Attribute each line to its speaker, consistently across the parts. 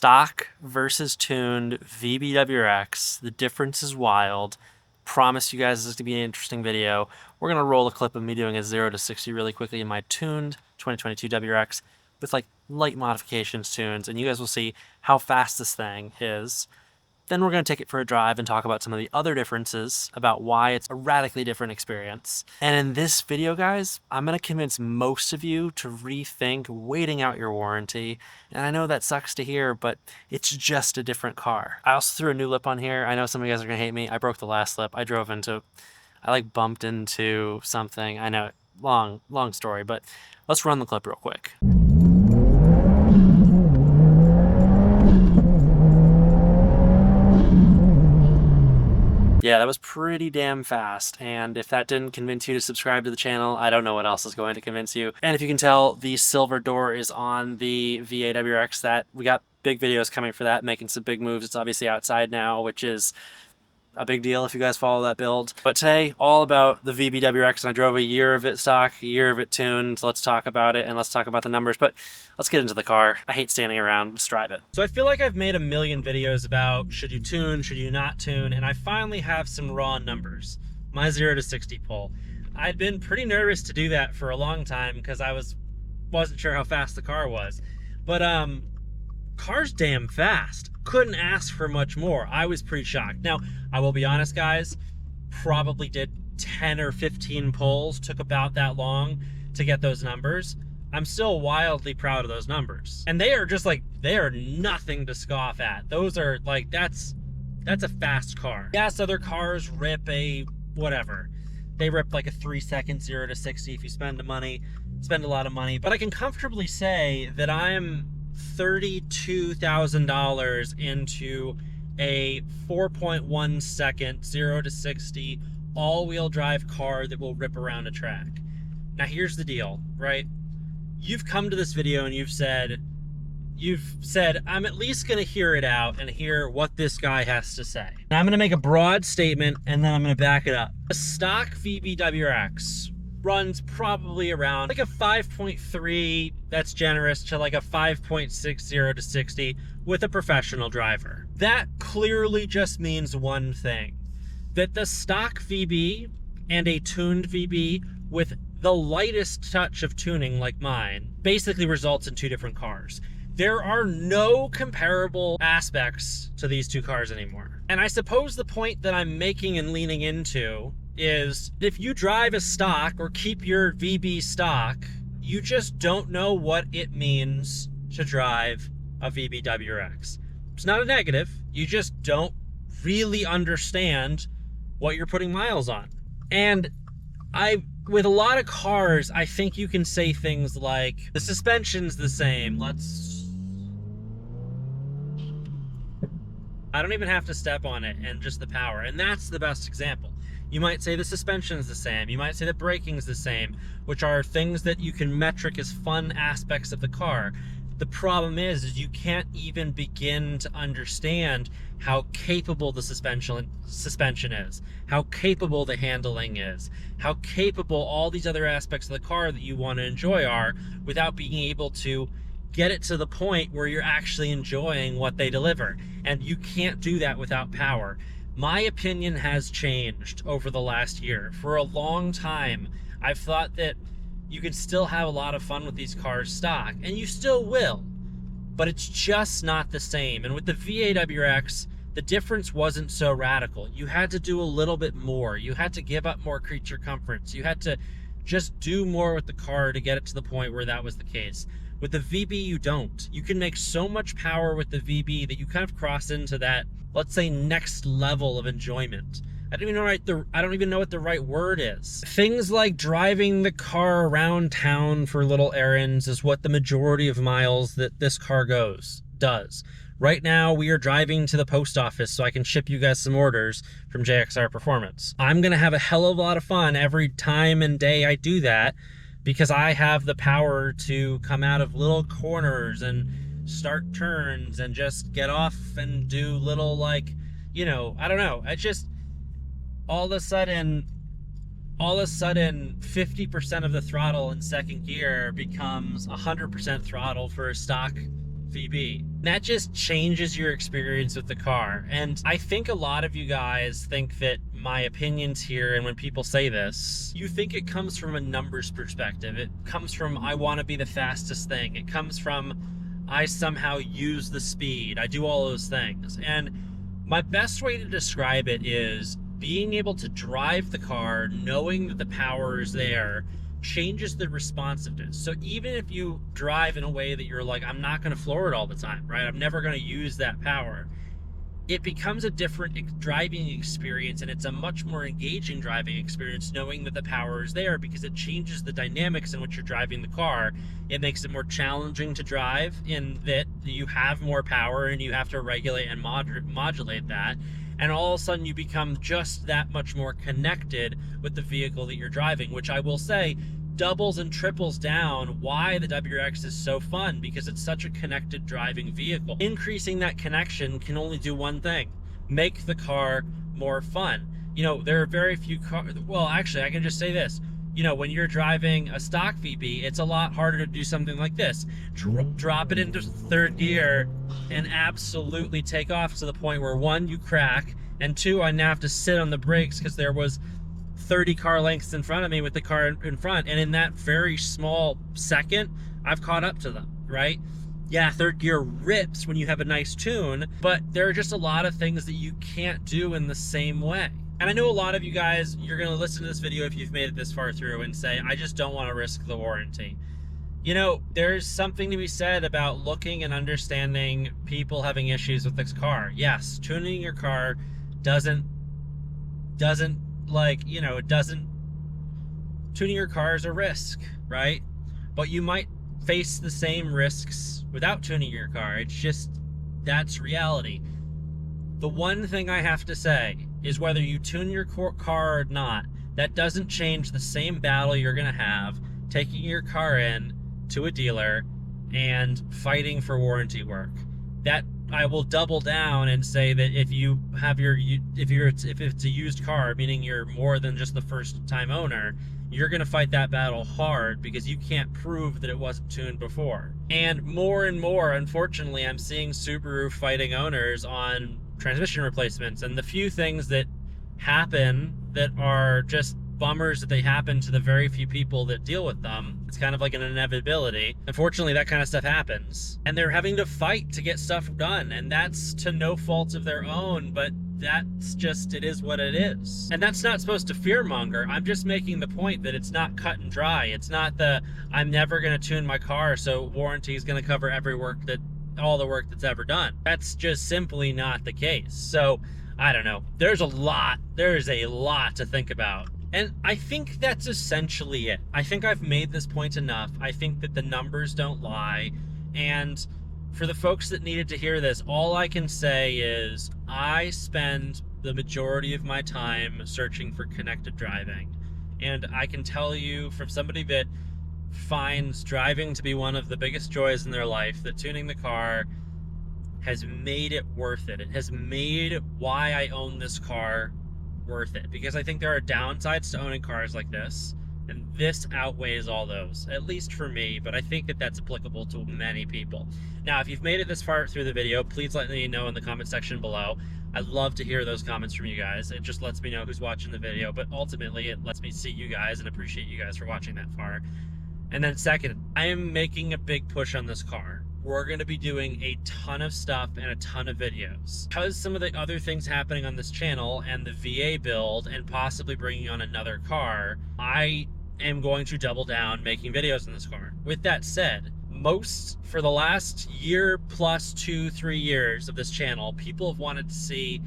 Speaker 1: Stock versus tuned VB WRX. The difference is wild. Promise you guys this is going to be an interesting video. We're going to roll a clip of me doing a 0 to 60 really quickly in my tuned 2022 WRX with like light modifications tunes, and you guys will see how fast this thing is. Then we're going to take it for a drive and talk about some of the other differences about why it's a radically different experience. And in this video, guys, I'm going to convince most of you to rethink waiting out your warranty. And I know that sucks to hear, but it's just a different car. I also threw a new lip on here. I know some of you guys are going to hate me. I broke the last lip. I bumped into something. I know, long story, but let's run the clip real quick. Yeah, that was pretty damn fast, and if that didn't convince you to subscribe to the channel, I don't know what else is going to convince you. And if you can tell, the silver door is on the VA WRX. That we got big videos coming for that, making some big moves. It's obviously outside now, which is a big deal if you guys follow that build. But today, all about the VB WRX, and I drove a year of it stock, a year of it tuned. So let's talk about it, and let's talk about the numbers, but let's get into the car. I hate standing around, let's drive it. So I feel like I've made a million videos about should you tune, should you not tune, and I finally have some raw numbers. My 0 to 60 pull. I'd been pretty nervous to do that for a long time because I wasn't sure how fast the car was. But car's damn fast. Couldn't ask for much more. I was pretty shocked. Now, I will be honest, guys, probably did 10 or 15 pulls, took about that long to get those numbers. I'm still wildly proud of those numbers. And they are just like, they are nothing to scoff at. Those are like, that's a fast car. Yes, other cars rip a whatever. They rip like a 3-second 0 to 60 if you spend a lot of money. But I can comfortably say that I'm $32,000 into a 4.1 second 0 to 60 all-wheel drive car that will rip around a track. Now here's the deal, right? You've come to this video and you've said I'm at least gonna hear it out and hear what this guy has to say. Now I'm gonna make a broad statement and then I'm gonna back it up. A stock VB WRX runs probably around like a 5.3, that's generous, to like a 5.6 0 to 60 with a professional driver. That clearly just means one thing, that the stock VB and a tuned VB with the lightest touch of tuning like mine basically results in two different cars. There are no comparable aspects to these two cars anymore. And I suppose the point that I'm making and leaning into is if you drive a stock or keep your VB stock, you just don't know what it means to drive a VB WRX. It's not a negative, you just don't really understand what you're putting miles on. And with a lot of cars, I think you can say things like, the suspension's the same, I don't even have to step on it, and just the power, and that's the best example. You might say the suspension's the same, you might say the braking's the same, which are things that you can metric as fun aspects of the car. The problem is you can't even begin to understand how capable the suspension is, how capable the handling is, how capable all these other aspects of the car that you want to enjoy are, without being able to get it to the point where you're actually enjoying what they deliver. And you can't do that without power. My opinion has changed over the last year. For a long time, I've thought that you can still have a lot of fun with these cars stock, and you still will, but it's just not the same. And with the VA WRX, the difference wasn't so radical. You had to do a little bit more. You had to give up more creature comforts. You had to just do more with the car to get it to the point where that was the case. With the VB, you don't. You can make so much power with the VB that you kind of cross into that, let's say, next level of enjoyment. I don't even know what the right word is. Things like driving the car around town for little errands is what the majority of miles that this car does. Right now, we are driving to the post office so I can ship you guys some orders from JXR Performance. I'm gonna have a hell of a lot of fun every time and day I do that, because I have the power to come out of little corners and start turns and just get off and do little, like, you know, I don't know. I just, all of a sudden 50% of the throttle in second gear becomes 100% throttle for a stock VB. That just changes your experience with the car. And I think a lot of you guys think that my opinions here, and when people say this, you think it comes from a numbers perspective. It comes from, I want to be the fastest thing. It comes from, I somehow use the speed. I do all those things. And my best way to describe it is being able to drive the car, knowing that the power is there, changes the responsiveness. So even if you drive in a way that you're like, I'm not going to floor it all the time, right? I'm never going to use that power. It becomes a different driving experience, and it's a much more engaging driving experience knowing that the power is there, because it changes the dynamics in which you're driving the car. It makes it more challenging to drive in that you have more power and you have to regulate and modulate that. And all of a sudden you become just that much more connected with the vehicle that you're driving, which I will say doubles and triples down why the WRX is so fun, because it's such a connected driving vehicle. Increasing that connection can only do one thing: make the car more fun. You know, there are very few cars, well, actually, I can just say this. You know, when you're driving a stock VB, it's a lot harder to do something like this. Drop it into third gear and absolutely take off to the point where, one, you crack, and two, I now have to sit on the brakes because there was 30 car lengths in front of me with the car in front. And in that very small second, I've caught up to them, right? Yeah, third gear rips when you have a nice tune, but there are just a lot of things that you can't do in the same way. And I know a lot of you guys, you're going to listen to this video if you've made it this far through and say, I just don't want to risk the warranty. You know, there's something to be said about looking and understanding people having issues with this car. Yes, tuning your car doesn't tuning your car is a risk, right? But you might face the same risks without tuning your car. It's just, that's reality. The one thing I have to say is, whether you tune your car or not, that doesn't change the same battle you're going to have taking your car in to a dealer and fighting for warranty work. That I will double down and say that if you have if it's a used car, meaning you're more than just the first time owner, you're going to fight that battle hard, because you can't prove that it wasn't tuned before. And more, unfortunately, I'm seeing Subaru fighting owners on transmission replacements, and the few things that happen that are just bummers that they happen to the very few people that deal with them. It's kind of like an inevitability. Unfortunately, that kind of stuff happens, and they're having to fight to get stuff done, and that's to no fault of their own, but that's just, it is what it is. And that's not supposed to fearmonger. I'm just making the point that it's not cut and dry. It's not I'm never going to tune my car, so warranty is going to cover all the work that's ever done. That's just simply not the case. So I don't know. There is a lot to think about. And I think that's essentially it. I think I've made this point enough. I think that the numbers don't lie. And for the folks that needed to hear this, all I can say is I spend the majority of my time searching for connected driving. And I can tell you, from somebody that finds driving to be one of the biggest joys in their life, that tuning the car has made it worth it. It has made why I own this car worth it, because I think there are downsides to owning cars like this, and this outweighs all those, at least for me, but I think that that's applicable to many people. Now, if you've made it this far through the video, please let me know in the comment section below. I'd love to hear those comments from you guys. It just lets me know who's watching the video, but ultimately it lets me see you guys and appreciate you guys for watching that far. And then second, I am making a big push on this car. We're going to be doing a ton of stuff and a ton of videos. Because some of the other things happening on this channel and the VA build and possibly bringing on another car, I am going to double down making videos in this car. With that said, for the last year plus 2-3 years of this channel, people have wanted to see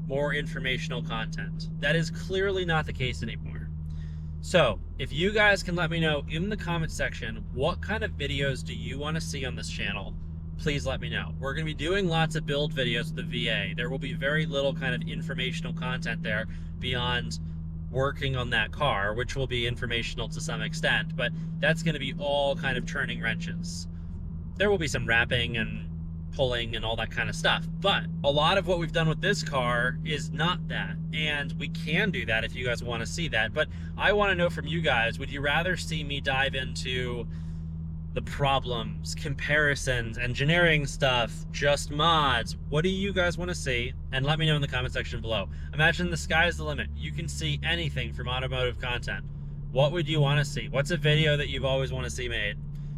Speaker 1: more informational content. That is clearly not the case anymore. So if you guys can let me know in the comment section, what kind of videos do you want to see on this channel, please let me know. We're going to be doing lots of build videos with the VA. There will be very little kind of informational content there beyond working on that car, which will be informational to some extent, but that's going to be all kind of turning wrenches. There will be some wrapping and pulling and all that kind of stuff, but a lot of what we've done with this car is not that, and we can do that if you guys want to see that. But I want to know from you guys, would you rather see me dive into the problems, comparisons, engineering stuff, just mods. What do you guys want to see? And let me know in the comment section below. Imagine the sky's the limit. You can see anything from automotive content. What would you want to see? What's a video that you've always want to see made?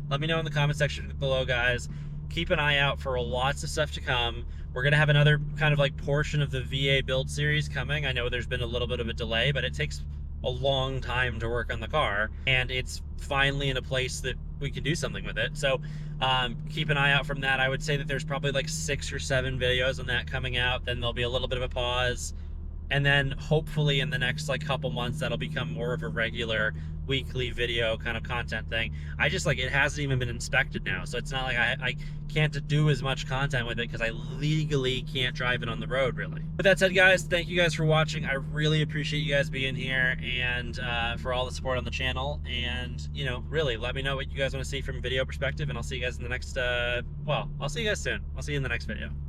Speaker 1: Let me know in the comment section below, guys. Keep an eye out for lots of stuff to come. We're going to have another kind of like portion of the VA build series coming. I know there's been a little bit of a delay, but it takes a long time to work on the car, and it's finally in a place that we can do something with it. So keep an eye out from that. I would say that there's probably like 6 or 7 videos on that coming out. Then there'll be a little bit of a pause, and then hopefully in the next like couple months that'll become more of a regular weekly video kind of content thing. I just like, it hasn't even been inspected now, so it's not like I can't do as much content with it because I legally can't drive it on the road, really. With that said, guys, thank you guys for watching. I really appreciate you guys being here, and for all the support on the channel. And you know, really let me know what you guys want to see from a video perspective, and I'll see you guys in the next well, I'll see you guys soon. I'll see you in the next video.